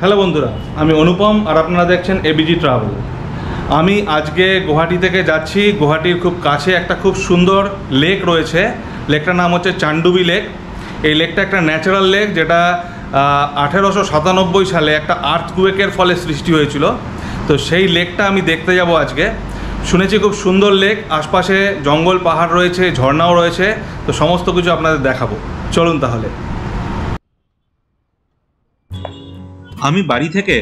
Hello বন্ধুরা, আমি অনুপম আর আপনারা দেখছেন এবিজি ট্রাভেল। আমি আজকে গুয়াহাটি থেকে যাচ্ছি। গুয়াহাটির খুব কাছে একটা খুব সুন্দর লেক রয়েছে। লেকটার নাম হচ্ছে চান্ডুবি লেক। এই লেকটা একটা ন্যাচারাল লেক, যেটা 1897 সালে একটা আর্থকুয়েকের ফলে সৃষ্টি হয়েছিল। তো সেই লেকটা আমি দেখতে যাব আজকে। শুনেছি খুব সুন্দর লেক, আশপাশে জঙ্গল পাহাড় রয়েছে, ঝর্ণাও রয়েছে। তো সমস্ত কিছু আপনাদের দেখাবো, চলুন তাহলে। আমি বাড়ি থেকে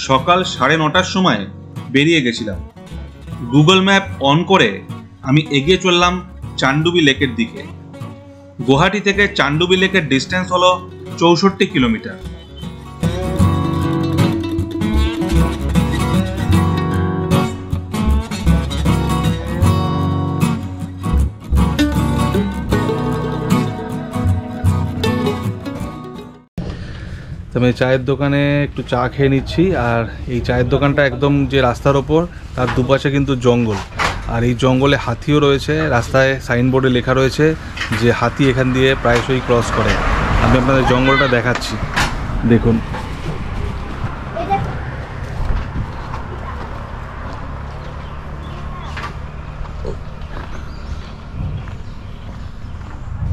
সকাল 9:30টার সময় বেরিয়ে গেছিলাম। গুগল ম্যাপ অন করে আমি এগিয়ে চললাম চান্ডুবি লেকের দিকে। গুয়াহাটি থেকে চান্ডুবি লেকের ডিস্টেন্স হলো 64 কিলোমিটার। আমি চায়ের দোকানে একটু চা খেয়ে নিচ্ছি। আর এই চায়ের দোকানটা একদম যে রাস্তার ওপর, তার দুপাশে কিন্তু জঙ্গল। আর এই জঙ্গলে হাতিও রয়েছে। রাস্তায় সাইনবোর্ডে লেখা রয়েছে যে হাতি এখান দিয়ে প্রায়শই ক্রস করে। আমি আপনাদের জঙ্গলটা দেখাচ্ছি, দেখুন।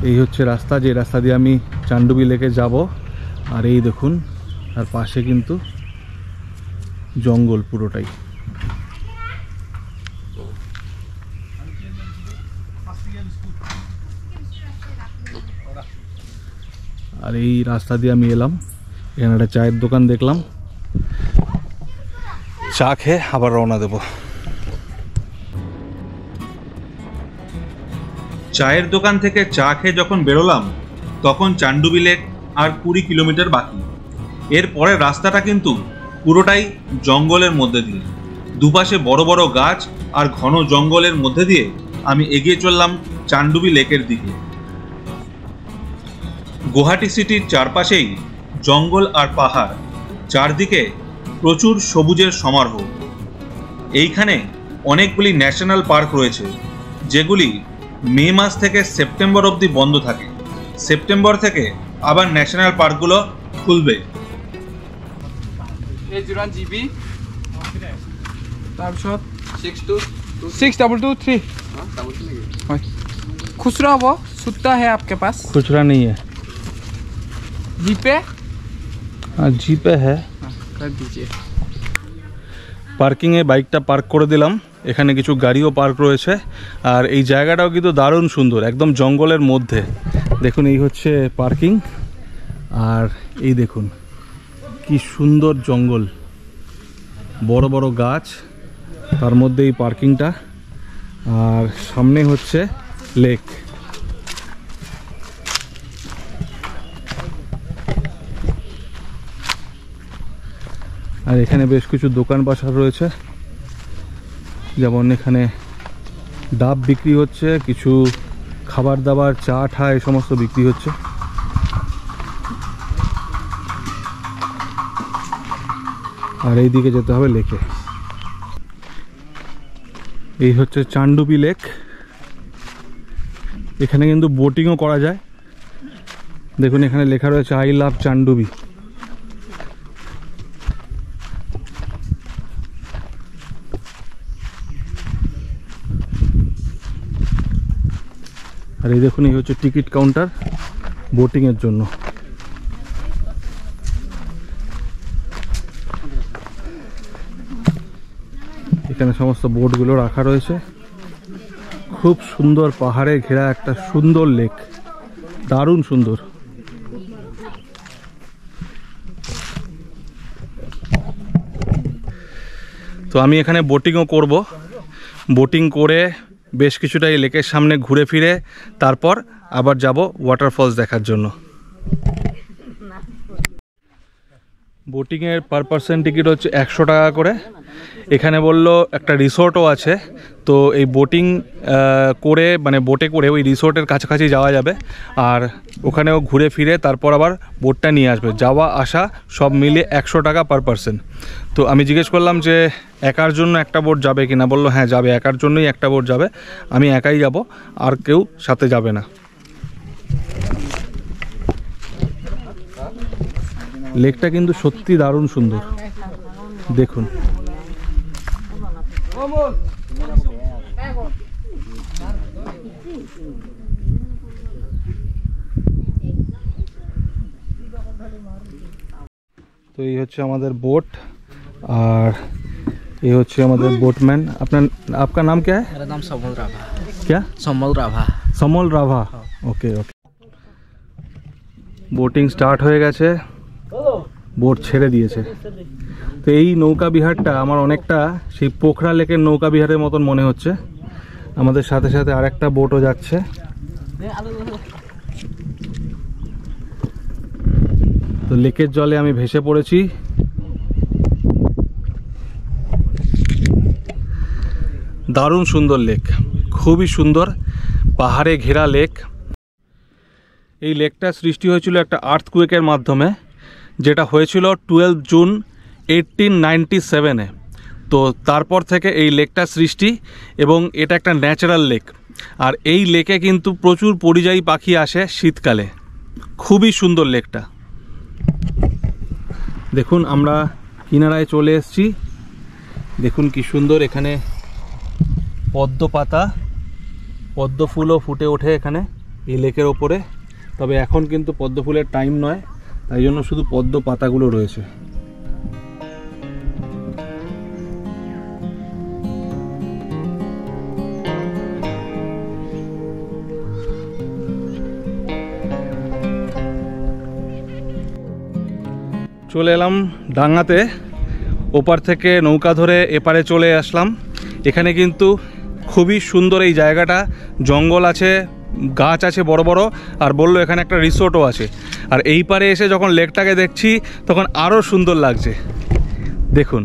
এই হচ্ছে রাস্তা, যে রাস্তা দিয়ে আমি চান্ডুবি লেকে যাব। আর এই দেখুন, আর পাশে কিন্তু জঙ্গল পুরোটাই। আর এই রাস্তা দিয়ে আমি এলাম, এখানে একটা চায়ের দোকান দেখলাম। চা খেয়ে আবার রওনা দেব। চায়ের দোকান থেকে চা খেয়ে যখন বেরোলাম, তখন চান্ডুবি লেক আর 20 কিলোমিটার বাকি। এরপরের রাস্তাটা কিন্তু পুরোটাই জঙ্গলের মধ্যে দিয়ে, দুপাশে বড় বড় গাছ আর ঘন জঙ্গলের মধ্যে দিয়ে আমি এগিয়ে চললাম চান্ডুবি লেকের দিকে। গুয়াহাটি সিটির চারপাশেই জঙ্গল আর পাহাড়, চারদিকে প্রচুর সবুজের সমারোহ। এইখানে অনেকগুলি ন্যাশনাল পার্ক রয়েছে, যেগুলি মে মাস থেকে সেপ্টেম্বর অবধি বন্ধ থাকে। সেপ্টেম্বর থেকে আবার ন্যাশনাল পার্কগুলো খুলবে। তাৰপিছত 6223 খুচরা হব। सुट्टा है आपके पास? खुचरा नहीं है। जीपे? हाँ, जीपे है। कर दीजिए। পার্কিংয়ে বাইকটা পার্ক করে দিলাম। এখানে কিছু গাড়িও পার্ক রয়েছে। আর এই জায়গাটাও কিন্তু দারুণ সুন্দর, একদম জঙ্গলের মধ্যে। দেখুন, এই হচ্ছে পার্কিং। আর এই দেখুন কি সুন্দর জঙ্গল, বড় বড় গাছ, তার মধ্যে এই পার্কিংটা। আর সামনে হচ্ছে লেক। আর এখানে বেশ কিছু দোকান বাজার রয়েছে, যেমন এখানে ডাব বিক্রি হচ্ছে, কিছু খাবার দাবার, চা ঠা এই সমস্ত বিক্রি হচ্ছে। আর এই দিকে যেতে হবে লেকে। এই হচ্ছে চান্ডুবি লেক। এখানে কিন্তু বোটিংও করা যায়। দেখুন, এখানে লেখা রয়েছে আই লাভ চান্ডুবি। আর এই দেখুন, এই হচ্ছে টিকিট কাউন্টার বোটিংয়ের জন্য। এখানে সমস্ত বোটগুলো রাখা রয়েছে। খুব সুন্দর পাহাড়ে ঘেরা একটা সুন্দর লেক, দারুণ সুন্দর। তো আমি এখানে বোটিংও করব। বোটিং করে বেশ কিছুটা এই লেকের সামনে ঘুরে ফিরে তারপর আবার যাব ওয়াটারফলস দেখার জন্য। বোটিংয়ের পার পার্সন টিকিট হচ্ছে 100 টাকা করে। এখানে বললো একটা রিসোর্টও আছে। তো এই বোটিং করে, মানে বোটে করে ওই রিসোর্টের কাছাকাছি যাওয়া যাবে। আর ওখানেও ঘুরে ফিরে তারপর আবার বোটটা নিয়ে আসবে। যাওয়া আসা সব মিলিয়ে 100 টাকা পার পার্সন। তো আমি জিজ্ঞেস করলাম যে একার জন্য একটা বোট যাবে কিনা। বললো হ্যাঁ যাবে, একার জন্যই একটা বোট যাবে। আমি একাই যাব, আর কেউ সাথে যাবে না। লেকটা কিন্তু সত্যি দারুণ সুন্দর দেখুন। তো এই হচ্ছে আমাদের बोट और ये হচ্ছে আমাদের बोटमैन। आपका नाम क्या है? मेरा नाम समल राभा। क्या? Samal Rabha. Samal Rabha. Okay okay. Voting start হয়ে গেছে, বোট ছেড়ে দিয়েছে। তো এই নৌকা বিহারটা আমার অনেকটা সেই পোখরা লেকের নৌকা বিহারের মতন মনে হচ্ছে। আমাদের সাথে সাথে আরেকটা বোটও যাচ্ছে। তো লেকের জলে আমি ভেসে পড়েছি। দারুণ সুন্দর লেক, খুবই সুন্দর, পাহাড়ে ঘেরা লেক। এই লেকটা সৃষ্টি হয়েছিল একটা আর্থকুয়েকের মাধ্যমে, যেটা হয়েছিল 12 জুন 1897-এ। তো তারপর থেকে এই লেকটা সৃষ্টি, এবং এটা একটা ন্যাচারাল লেক। আর এই লেকে কিন্তু প্রচুর পরিযায়ী পাখি আসে শীতকালে। খুবই সুন্দর লেকটা। দেখুন আমরা কিনারায় চলে এসেছি। দেখুন কি সুন্দর, এখানে পদ্ম পাতা, পদ্ম ফুলও ফুটে ওঠে এখানে এই লেকের ওপরে। তবে এখন কিন্তু পদ্ম ফুলের টাইম নয়, তাই জন্য শুধু পদ্ম পাতাগুলো রয়েছে। চলে এলাম ডাঙ্গাতে, ওপার থেকে নৌকা ধরে এপারে চলে আসলাম। এখানে কিন্তু খুবই সুন্দর এই জায়গাটা, জঙ্গল আছে, গাছ আছে বড় বড়, আর বললো এখানে একটা রিসোর্টও আছে। আর এই পারে এসে যখন লেকটাকে দেখছি তখন আরও সুন্দর লাগছে। দেখুন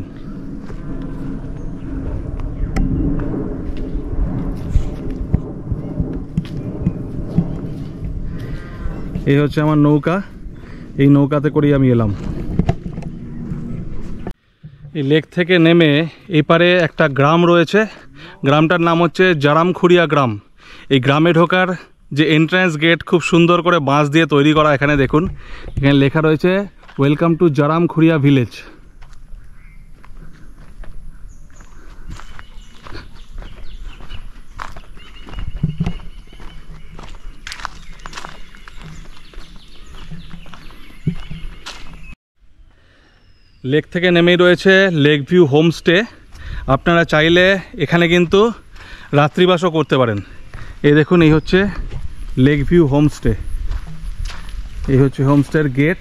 এই হচ্ছে আমার নৌকা, এই নৌকাতে করেই আমি এলাম। এই লেক থেকে নেমে এপারে একটা গ্রাম রয়েছে, গ্রামটার নাম হচ্ছে জারামখুড়িয়া গ্রাম। এই গ্রামে ঢোকার যে এন্ট্রান্স গেট খুব সুন্দর করে বাঁশ দিয়ে তৈরি করা। এখানে দেখুন, এখানে লেখা রয়েছে ওয়েলকাম টু জারামখুড়িয়া ভিলেজ। লেক থেকে নেমেই রয়েছে লেক ভিউ হোমস্টে। আপনারা চাইলে এখানে কিন্তু রাত্রিবাসও করতে পারেন। এই দেখুন, এই হচ্ছে লেক ভিউ হোমস্টে, এই হচ্ছে হোমস্টের গেট।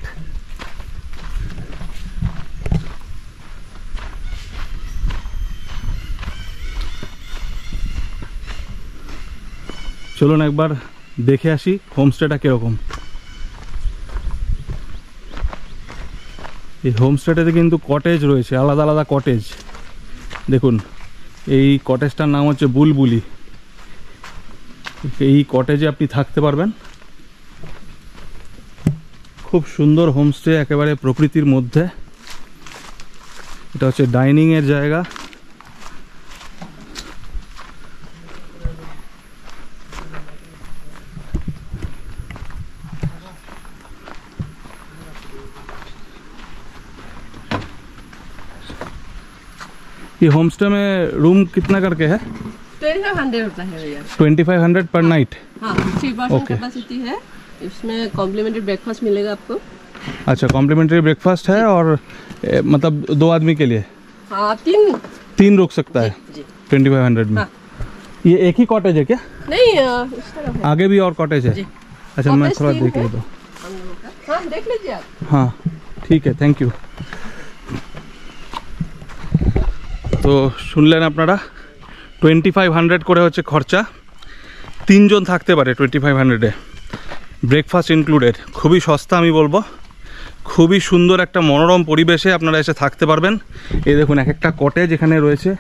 চলুন একবার দেখে আসি হোমস্টেটা কিরকম। এই হোমস্টেটাতে কিন্তু কটেজ রয়েছে, আলাদা আলাদা কটেজ। দেখুন, এই কটেজটার নাম হচ্ছে বুলবুলি। এই কটেজে আপনি থাকতে পারবেন। খুব সুন্দর হোমস্টে, একেবারে প্রকৃতির মধ্যে। এটা হচ্ছে ডাইনিংয়ের জায়গা। ये होमस्टे में रूम कितना करके है? 2500 होता है भैया। 2500 पर नाइट। हाँ, 3% Okay. कैपेसिटी है। इसमें कॉम्प्लीमेंट्री ब्रेकफास्ट मिलेगा आपको। अच्छा, कॉम्प्लीमेंट्री ब्रेकफास्ट है, और मतलब 2 आदमी के लिए हाँ, 3 रुक सकता है जी। 2500 में। हाँ। ये एक ही कॉटेज है क्या? नहीं, इस तरफ है। आगे भी और कॉटेज है? जी। अच्छा, मैं Cottage थोड़ा 3 देख है। लेता हूँ। हम लोगों का। हाँ, देख लीजिए आप। हाँ ठीक है, थैंक यू। তো শুনলেন আপনারা, 2500 করে হচ্ছে খরচা। 3 জন থাকতে পারে 2500-এ, ব্রেকফাস্ট ইনক্লুডেড। খুবই সস্তা আমি বলবো, খুবই সুন্দর একটা মনোরম পরিবেশে আপনারা এসে থাকতে পারবেন। এই দেখুন, এক একটা কটেজ এখানে রয়েছে।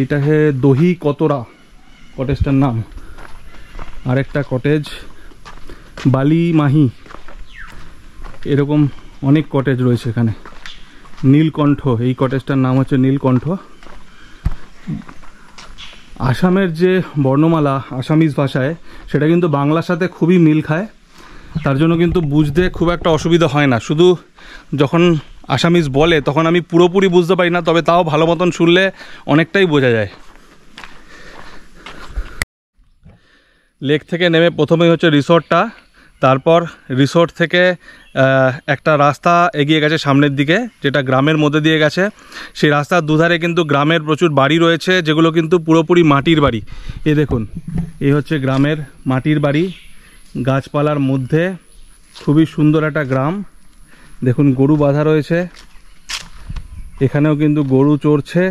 এটা হে দহি কতরা কটেজটার নাম। আরেকটা কটেজ বালি মাহি, এরকম অনেক কটেজ রয়েছে এখানে। নীলকণ্ঠ, এই কটেজটার নাম হচ্ছে নীলকণ্ঠ। আসামের যে বর্ণমালা আসামিজ ভাষায়, সেটা কিন্তু বাংলার সাথে খুবই মিল খায়। তার জন্য কিন্তু বুঝতে খুব একটা অসুবিধা হয় না। শুধু যখন আসামিজ বলে তখন আমি পুরোপুরি বুঝতে পারি না, তবে তাও ভালো মতন শুনলে অনেকটাই বোঝা যায়। লেক থেকে নেমে প্রথমেই হচ্ছে রিসর্টটা, তারপর রিসর্ট থেকে একটা রাস্তা এগিয়ে গেছে সামনের দিকে, যেটা গ্রামের মধ্যে দিয়ে গেছে। সেই রাস্তার দুধারে কিন্তু গ্রামের প্রচুর বাড়ি রয়েছে, যেগুলো কিন্তু পুরোপুরি মাটির বাড়ি। এই দেখুন, এই হচ্ছে গ্রামের মাটির বাড়ি, গাছপালার মধ্যে খুবই সুন্দর একটা গ্রাম। দেখুন গরু বাঁধা রয়েছে, এখানেও কিন্তু গরু চড়ছে,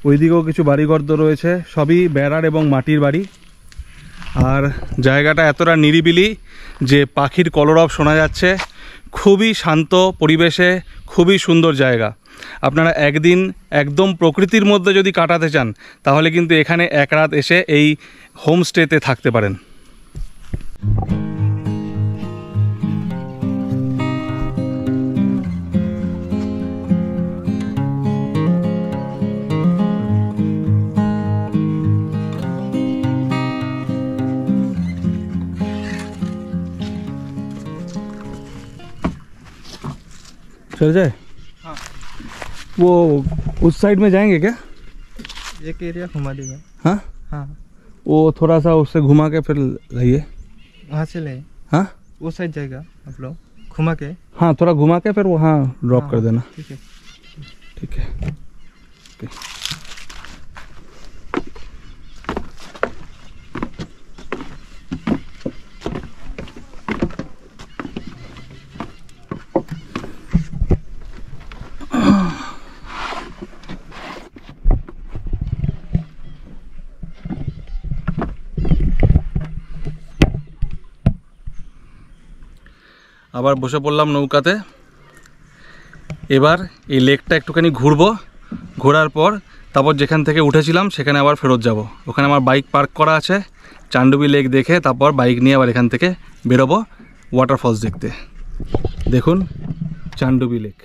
ওইদিকেও কিছু বাড়িঘর রয়েছে, সবই বেড়ার এবং মাটির বাড়ি। আর জায়গাটা এতটা নিরিবিলি যে পাখির কলরব শোনা যাচ্ছে, খুবই শান্ত পরিবেশে, খুবই সুন্দর জায়গা। আপনারা একদিন একদম প্রকৃতির মধ্যে যদি কাটাতে চান তাহলে কিন্তু এখানে এক রাত এসে এই হোমস্টেতে থাকতে পারেন। चल जाए? हाँ। वो उस साइड में जाएंगे क्या? एक एरिया घुमा देगा। हाँ हाँ, वो थोड़ा सा उससे घुमा के फिर लाइए। वहाँ से ले। हाँ वो साइड जाएगा आप लोग घुमा के। हाँ, थोड़ा घुमा के फिर वहाँ ड्रॉप कर देना। ठीक है। ठीक है, ओके। আবার বসে পড়লাম নৌকাতে। এবার এই লেকটা একটুখানি ঘুরবো, ঘোরার পর তারপর যেখান থেকে উঠেছিলাম সেখানে আবার ফেরত যাব। ওখানে আমার বাইক পার্ক করা আছে, চান্ডুবি লেক দেখে তারপর বাইক নিয়ে আবার এখান থেকে বেরোবো ওয়াটারফলস দেখতে। দেখুন চান্ডুবি লেক।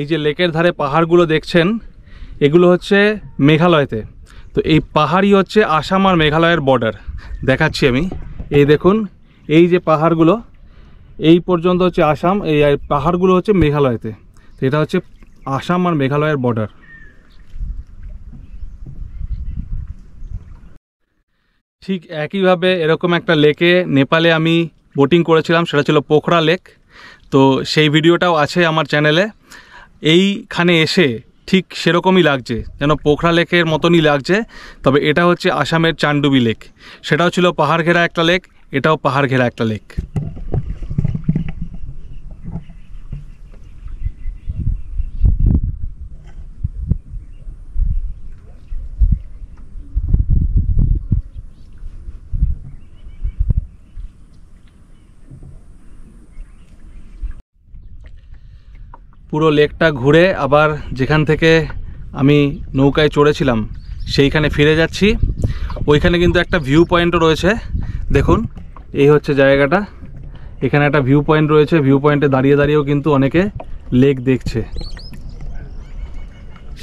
এই যে লেকের ধারে পাহাড়গুলো দেখছেন, এগুলো হচ্ছে মেঘালয়তে। তো এই পাহাড়ই হচ্ছে আসাম আর মেঘালয়ের বর্ডার। দেখাচ্ছি আমি, এই দেখুন এই যে পাহাড়গুলো, এই পর্যন্ত হচ্ছে আসাম, এই পাহাড়গুলো হচ্ছে মেঘালয়তে। তো এটা হচ্ছে আসাম আর মেঘালয়ের বর্ডার। ঠিক একইভাবে এরকম একটা লেকে নেপালে আমি বোটিং করেছিলাম, সেটা ছিল পোখরা লেক। তো সেই ভিডিওটাও আছে আমার চ্যানেলে। এইখানে এসে ঠিক সেরকমই লাগছে, যেন পোখরা লেকের মতনই লাগছে, তবে এটা হচ্ছে আসামের চান্ডুবি লেক। সেটাও ছিল পাহাড় ঘেরা একটা লেক, এটাও পাহাড় ঘেরা একটা লেক। পুরো লেকটা ঘুরে আবার যেখান থেকে আমি নৌকায় চড়েছিলাম সেইখানে ফিরে যাচ্ছি। ওইখানে কিন্তু একটা ভিউ পয়েন্টও রয়েছে। দেখুন এই হচ্ছে জায়গাটা, এখানে একটা ভিউ পয়েন্ট রয়েছে। ভিউ পয়েন্টে দাঁড়িয়ে দাঁড়িয়েও কিন্তু অনেকে লেক দেখছে।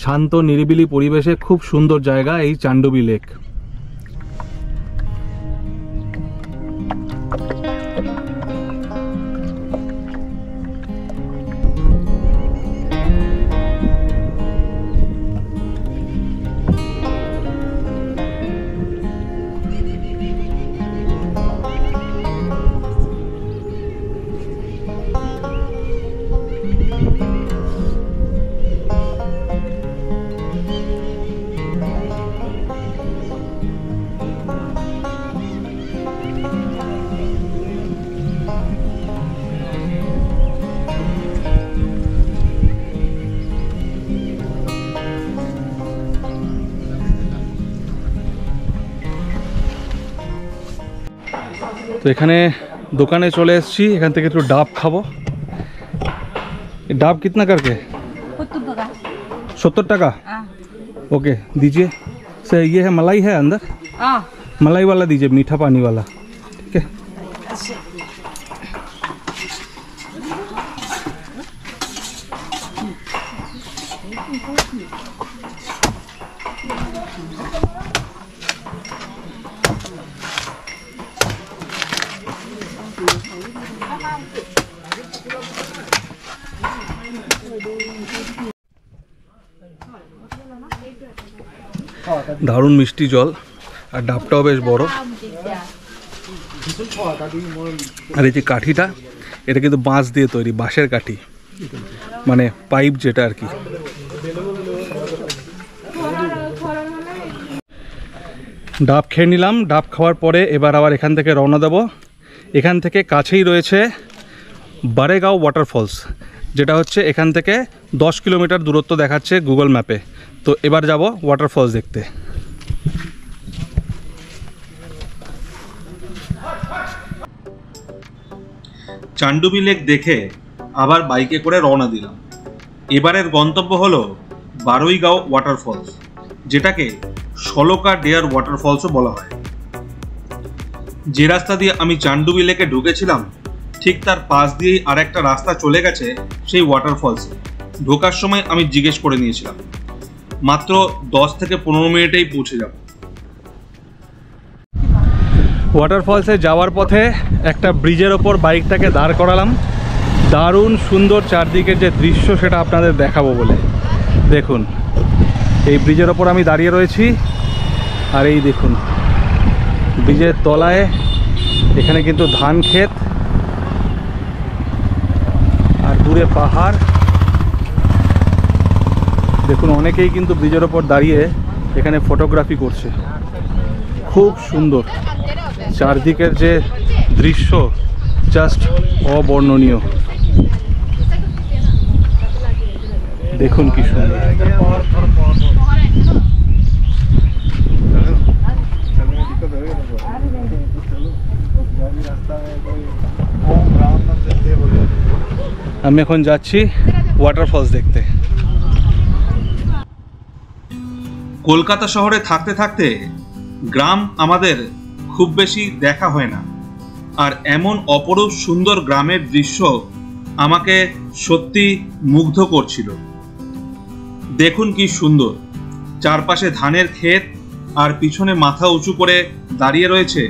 শান্ত নিরিবিলি পরিবেশে খুব সুন্দর জায়গা এই চান্ডুবি লেক। তো এখানে দোকানে চলে এসেছি, এখান থেকে একটু ডাব খাবো। डाब कितना करके? 70 टका। ओके दीजिए सर। ये है मलाई है अंदर, मलाई वाला दीजिए, मीठा पानी वाला। ठीक है। দারুণ মিষ্টি জল, আর ডাবটাও বেশ বড়। আর এই যে কাঠিটা, এটা কিন্তু বাঁশ দিয়ে তৈরি, বাঁশের কাঠি, মানে পাইপ যেটা আর কি। ডাব খেয়ে নিলাম। ডাব খাওয়ার পরে এবার আবার এখান থেকে রওনা দেব। এখান থেকে কাছেই রয়েছে বারেগাঁও ওয়াটারফলস, যেটা হচ্ছে এখান থেকে 10 কিলোমিটার দূরত্ব দেখাচ্ছে গুগল ম্যাপে। তো এবার যাব ওয়াটারফলস দেখতে। চান্ডুবি লেক দেখে আবার বাইকে করে রওনা দিলাম। এবারের গন্তব্য হলো বারৈগাঁও ওয়াটারফলস, যেটাকে সলোকা ডেয়ার ওয়াটারফলসও বলা হয়। যে রাস্তা দিয়ে আমি চান্ডুবি লেকে ঢুকেছিলাম, ঠিক তার পাশ দিয়েই আরেকটা রাস্তা চলে গেছে সেই ওয়াটারফলসে। ঢোকার সময় আমি জিজ্ঞেস করে নিয়েছিলাম, মাত্র 10 থেকে 15 মিনিটেই পৌঁছে যাব। ওয়াটারফলসে যাওয়ার পথে একটা ব্রিজের ওপর বাইকটাকে দাঁড় করালাম। দারুণ সুন্দর চারদিকের যে দৃশ্য সেটা আপনাদের দেখাবো বলে। দেখুন, এই ব্রিজের ওপর আমি দাঁড়িয়ে রয়েছি, আর এই দেখুন ব্রিজের তলায় এখানে কিন্তু ধান ক্ষেত, আর দূরে পাহাড়। দেখুন অনেকেই কিন্তু ব্রিজের ওপর দাঁড়িয়ে এখানে ফটোগ্রাফি করছে। খুব সুন্দর চারদিকের যে দৃশ্য, জাস্ট অবর্ণনীয়। দেখুন কি সুন্দর। আমি এখন যাচ্ছি ওয়াটারফলস দেখতে। কলকাতা শহরে থাকতে থাকতে গ্রাম আমাদের খুব বেশি দেখা হয় না, আর এমন অপরূপ সুন্দর গ্রামের দৃশ্য আমাকে সত্যি মুগ্ধ করছিল। দেখুন কি সুন্দর, চারপাশে ধানের ক্ষেত, আর পিছনে মাথা উঁচু করে দাঁড়িয়ে রয়েছে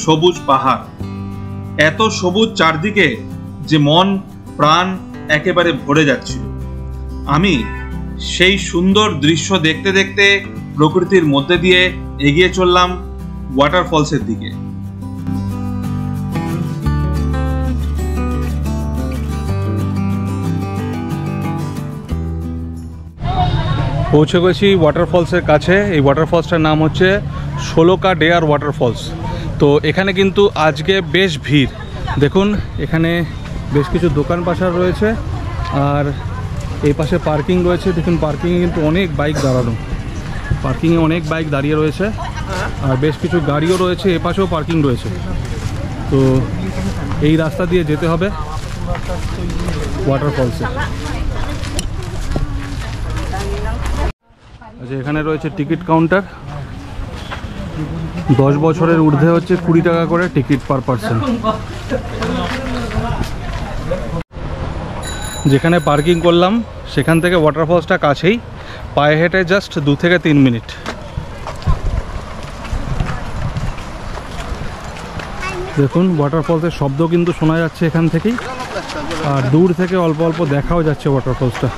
সবুজ পাহাড়। এত সবুজ চারদিকে যে মন প্রাণ একেবারে ভরে যাচ্ছিল। আমি সেই সুন্দর দৃশ্য দেখতে দেখতে প্রকৃতির মধ্যে দিয়ে এগিয়ে চললাম ওয়াটারফলসের দিকে। পৌঁছে গেছি ওয়াটারফলসের কাছে। এই ওয়াটারফলসটার নাম হচ্ছে সলোকা ডেয়ার ওয়াটারফলস। তো এখানে কিন্তু আজকে বেশ ভিড়। দেখুন এখানে বেশ কিছু দোকান পাশার রয়েছে, আর এই পাশে পার্কিং রয়েছে। দেখুন পার্কিংয়ে কিন্তু অনেক বাইক দাঁড়ানো, পার্কিংয়ে অনেক বাইক দাঁড়িয়ে রয়েছে, আর বেশ কিছু গাড়িও রয়েছে। এ পাশেও পার্কিং রয়েছে। তো এই রাস্তা দিয়ে যেতে হবে ওয়াটারফলসে। আচ্ছা, এখানে রয়েছে টিকিট কাউন্টার। 10 বছরের ঊর্ধ্বে হচ্ছে 20 টাকা করে টিকিট পার পার্সন। যেখানে পার্কিং করলাম সেখান থেকে ওয়াটারফলসটা কাছেই, পায়ে হেঁটে জাস্ট 2 থেকে 3 মিনিট। দেখুন ওয়াটারফলসের শব্দ কিন্তু শোনা যাচ্ছে এখান থেকেই, আর দূর থেকে অল্প অল্প দেখাও যাচ্ছে ওয়াটারফলসটা।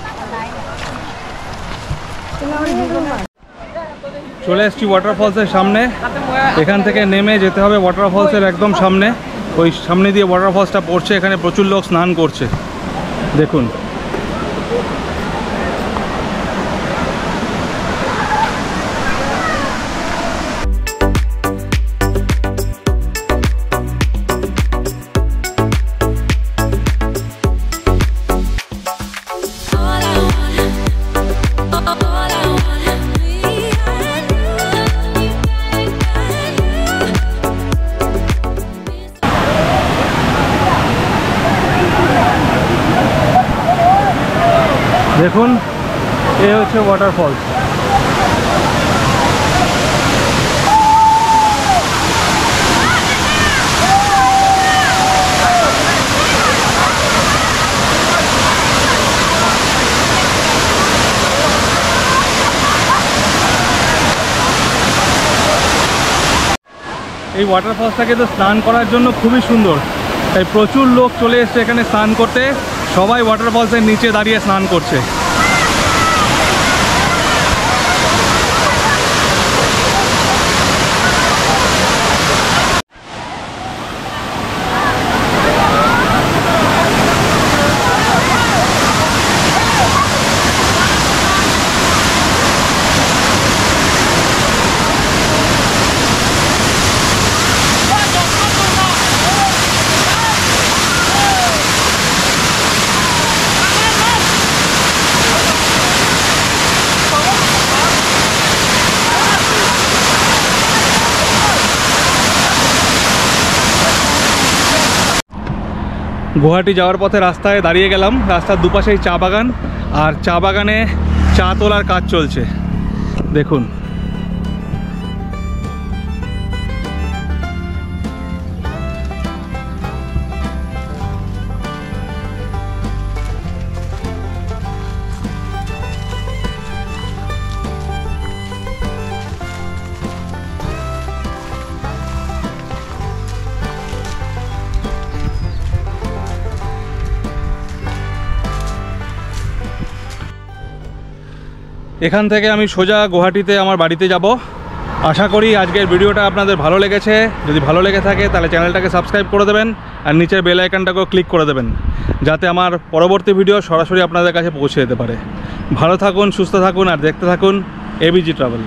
চলে এসেছি ওয়াটারফলসের সামনে। এখান থেকে নেমে যেতে হবে ওয়াটারফলসের একদম সামনে। ওই সামনে দিয়ে ওয়াটারফলসটা পড়ছে। এখানে প্রচুর লোক স্নান করছে। দেখুন দেখুন এ হচ্ছে ওয়াটারফল। এই ওয়াটারফলসটা কিন্তু স্নান করার জন্য খুবই সুন্দর, তাই প্রচুর লোক চলে এসছে এখানে স্নান করতে। সবাই ওয়াটারফলসের নিচে দাঁড়িয়ে স্নান করছে। গুয়াহাটি যাওয়ার পথে রাস্তায় দাঁড়িয়ে গেলাম। রাস্তার দুপাশেই চা বাগান, আর চা বাগানে চা তোলার কাজ চলছে। দেখুন এখান থেকে আমি সোজা গুয়াহাটিতে আমার বাড়িতে যাব। আশা করি আজকের ভিডিওটা আপনাদের ভালো লেগেছে। যদি ভালো লেগে থাকে তাহলে চ্যানেলটাকে সাবস্ক্রাইব করে দেবেন আর নিচের বেল আইকনটাকেও ক্লিক করে দেবেন, যাতে আমার পরবর্তী ভিডিও সরাসরি আপনাদের কাছে পৌঁছে যেতে পারে। ভালো থাকুন, সুস্থ থাকুন আর দেখতে থাকুন এবিজি ট্রাভেল।